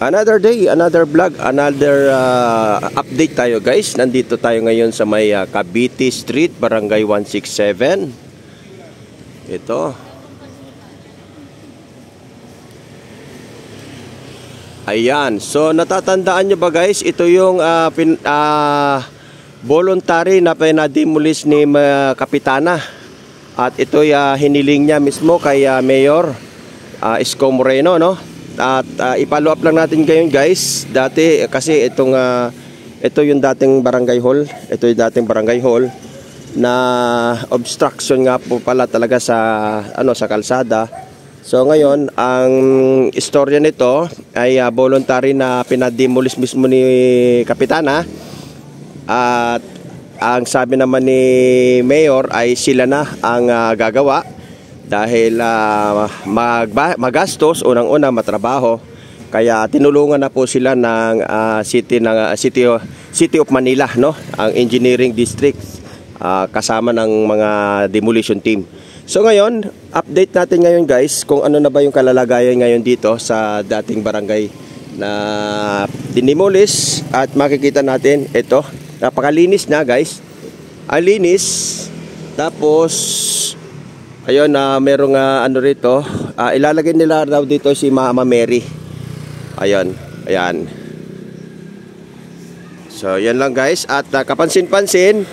Another day, another vlog, another update tayo guys. Nandito tayo ngayon sa may Cavite Street, Barangay 167. Ito. Ayan. So natatandaan nyo ba guys? Ito yung voluntary na pinademolish ni Kapitana. At ito hiniling niya mismo kay Mayor Isko Moreno, no? At i-follow up lang natin ngayon guys. Dati kasi ito yung dating barangay hall. Ito yung dating barangay hall na obstruction nga po pala talaga sa sa kalsada. So ngayon ang istorya nito ay voluntary na pinademolish mismo ni Kapitana. At ang sabi naman ni Mayor ay sila na ang gagawa. Dahil magastos, unang-una matrabaho. Kaya tinulungan na po sila ng City of Manila, no? Ang engineering district kasama ng mga demolition team. So ngayon, update natin ngayon guys kung ano na ba yung kalalagayan ngayon dito sa dating barangay na dinimolish. At makikita natin ito, napakalinis na guys. Ang linis. Tapos ayun, merong rito, ilalagay nila daw dito si Mama Mary. Ayun, ayan. So yan lang guys. At kapansin-pansin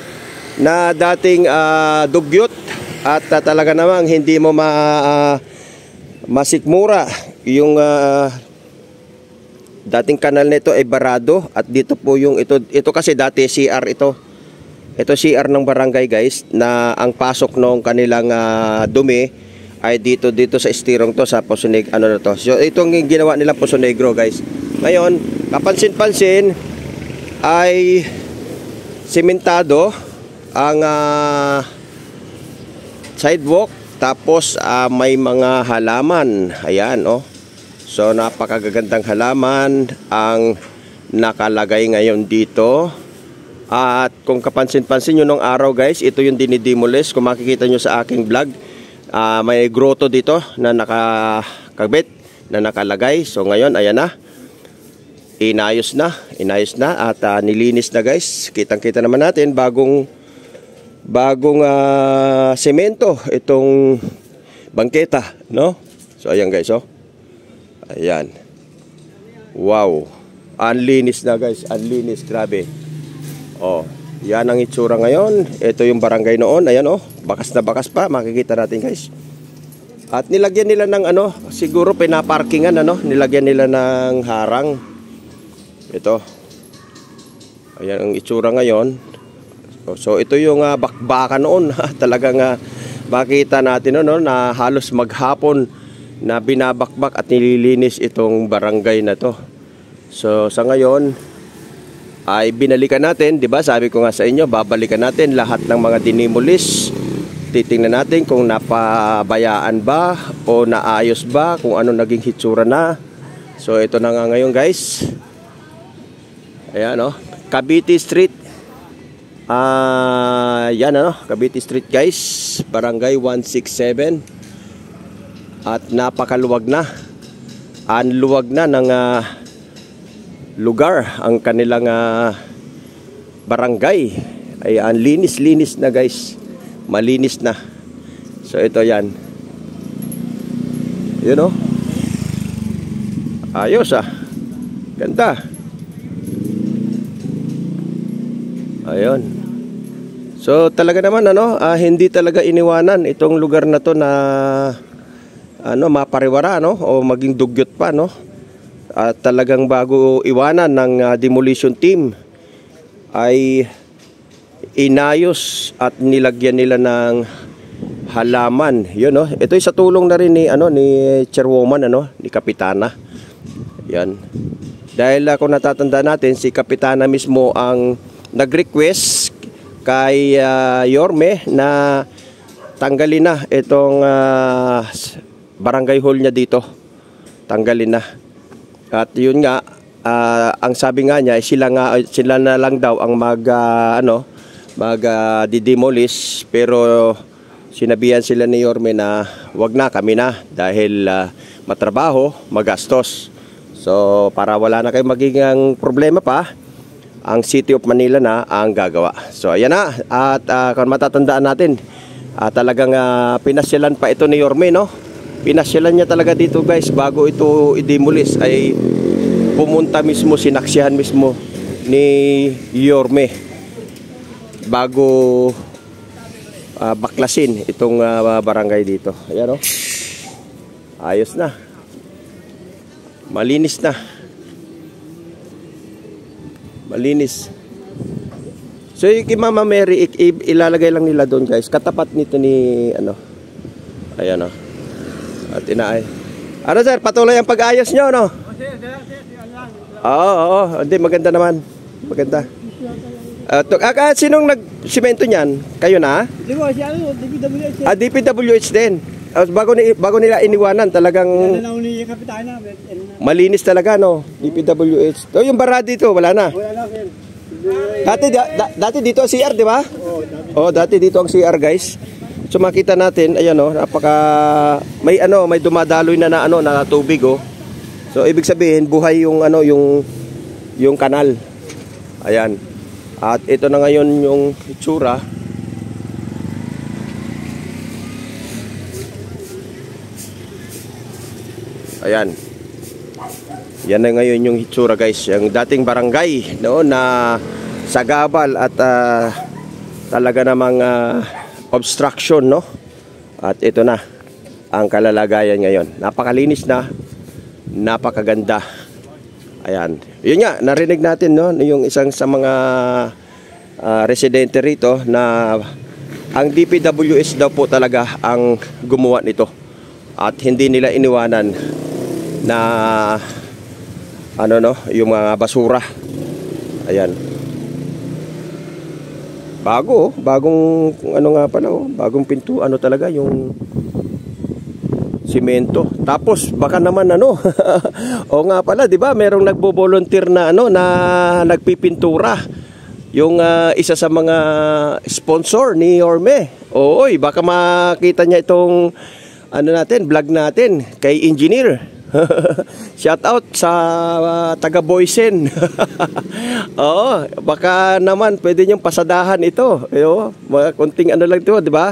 na dating dugyot at talaga namang hindi mo masikmura yung dating kanal nito ay barado. At dito po yung ito kasi dati CR ito. Ito CR ng barangay guys, na ang pasok ng kanilang dumi ay dito sa estirong to sa Poso Negro, na to. So itong ginawa nila Poso Negro guys. Ngayon, kapansin-pansin ay simentado ang sidewalk, tapos may mga halaman. Ayan, oh. So napakagagandang halaman ang nakalagay ngayon dito. At kung kapansin-pansin nyo nung araw guys, ito yung dinidemolish. Kung makikita nyo sa aking vlog, may grotto dito na nakakabit, na nakalagay. So ngayon, ayan na. Inayos na at nilinis na guys. Kitang-kita naman natin, bagong semento itong bangketa, no? So ayan guys, oh. Ayan. Wow. Anlinis na guys, anlinis, grabe. Oh, yan ang itsura ngayon. Ito yung barangay noon. Ayan, oh, bakas na bakas pa. Makikita natin guys. At nilagyan nila ng siguro pinaparkingan, nilagyan nila ng harang. Ito. Ayan ang itsura ngayon. So ito yung bakbakan noon. Talagang makita natin na halos maghapon na binabakbak at nililinis itong barangay na to. So sa ngayon ay binalikan natin, 'di ba? Sabi ko nga sa inyo, babalikan natin lahat ng mga dinimolish. Titingnan natin kung napabayaan ba o naayos ba, kung ano naging hitsura na. So ito na nga ngayon, guys. Ayan, oh, Cavite Street. Yan Cavite Street, guys. Barangay 167. At napakaluwag na. Ang luwag na ng lugar ang kanilang barangay. Ay ang linis na guys, malinis na. So ito yan, ayos, ganda. Ayun. So talaga naman hindi talaga iniwanan itong lugar na to na mapariwara o maging dugyot pa, At talagang bago iwanan ng demolition team ay inayos at nilagyan nila ng halaman. Yun, ito ay sa tulong na rin ni Chairwoman, ni Kapitana. Yan. Dahil kung natatanda natin, si Kapitana mismo ang nag-request kay Yorme na tanggalin na itong barangay hall niya dito. Tanggalin na. At yun nga, ang sabi nga niya, sila na lang daw ang mag-demolish, pero sinabihan sila ni Yorme na wag na, kami na, dahil matrabaho, magastos. So para wala na kayong magiging problema pa, ang City of Manila na ang gagawa. So ayan na, at kung matatandaan natin, talagang pinasyalan pa ito ni Yorme, no? Pinasyalan niya talaga dito guys, bago ito i-demolish ay pumunta mismo, sinaksihan mismo ni Yorme bago baklasin itong barangay dito. Ayan, no? Ayos na, malinis na, malinis. So yung kay Mama Mary, ilalagay lang nila doon guys, katapat nito ni ano. Ayan, no? At inaay. Ano sir, patuloy ang pag-ayos nyo, no? Oo, hindi, maganda naman. Maganda. Sinong nag-simento niyan? Kayo na? DPWH. DPWH din. Bago nila iniwanan, talagang malinis talaga, no? DPWH. Yung bara dito, wala na. Dati dito ang CR, di ba? Dati dito ang CR, guys. So makita natin, ayan, oh, may dumadaloy na tubig, oh. So ibig sabihin buhay yung yung kanal. Ayan. At ito na ngayon yung itsura. Ayan. Yan na ngayon yung itsura guys, yung dating barangay noon na sagabal at talaga namang obstruction, no? At ito na ang kalalagayan ngayon. Napakalinis na, napakaganda. Ayan. Yun nga, narinig natin, no, yung isang sa mga residente rito na ang DPWH daw po talaga ang gumawa nito. At hindi nila iniwanan na yung mga basura. Ayan. Bagong bagong pinto, talaga yung simento. Tapos baka naman o nga pala, 'di ba? Merong nagbo-volunteer na na nagpipintura. Yung isa sa mga sponsor ni Yorme. Oy, baka makita niya itong vlog natin kay engineer. Shout out sa taga Boysen. Oo, baka naman pwede niyong pasadahan ito. Mga konting lang 'to, 'di ba?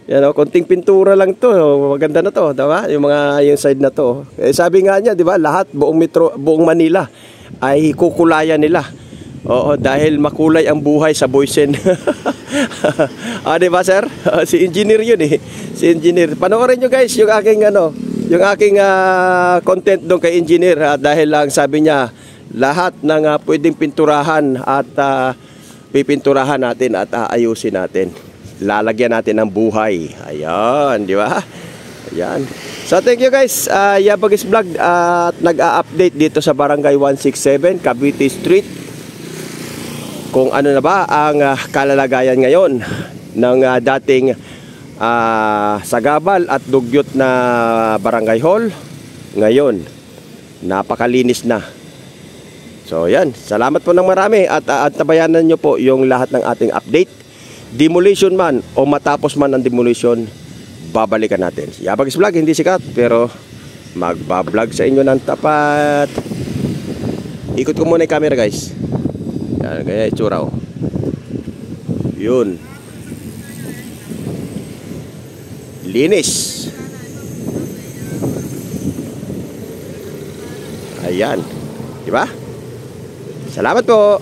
Yan, konting pintura lang 'to. Maganda na 'to, 'di ba? Yung side na 'to. Sabi nga niya, 'di ba, lahat buong Manila ay kukulayan nila. Oo, dahil makulay ang buhay sa Boysen. 'Di ba, sir? Si engineer 'yun eh. Si engineer. Panoorin niyo guys yung aking content doon kay engineer, dahil lang sabi niya lahat ng pwedeng pinturahan at pipinturahan natin at aayusin natin. Lalagyan natin ng buhay. Ayan, di ba? Ayan. So thank you guys. Yabagis Vlog at nag-a-update dito sa Barangay 167 Cavite Street. Kung ano na ba ang kalalagayan ngayon ng dating sagabal at dugyot na barangay hall. Ngayon napakalinis na. So yan, salamat po ng marami at tabayanan nyo po yung lahat ng ating update. Demolition man o matapos man ang demolition, babalikan natin. Yabagis Vlog, hindi sikat pero magbablog sa inyo ng tapat. Ikot ko muna yung camera guys. Yan, kaya itsura, oh. Yun, linis. Ayan, di ba? Salamat po.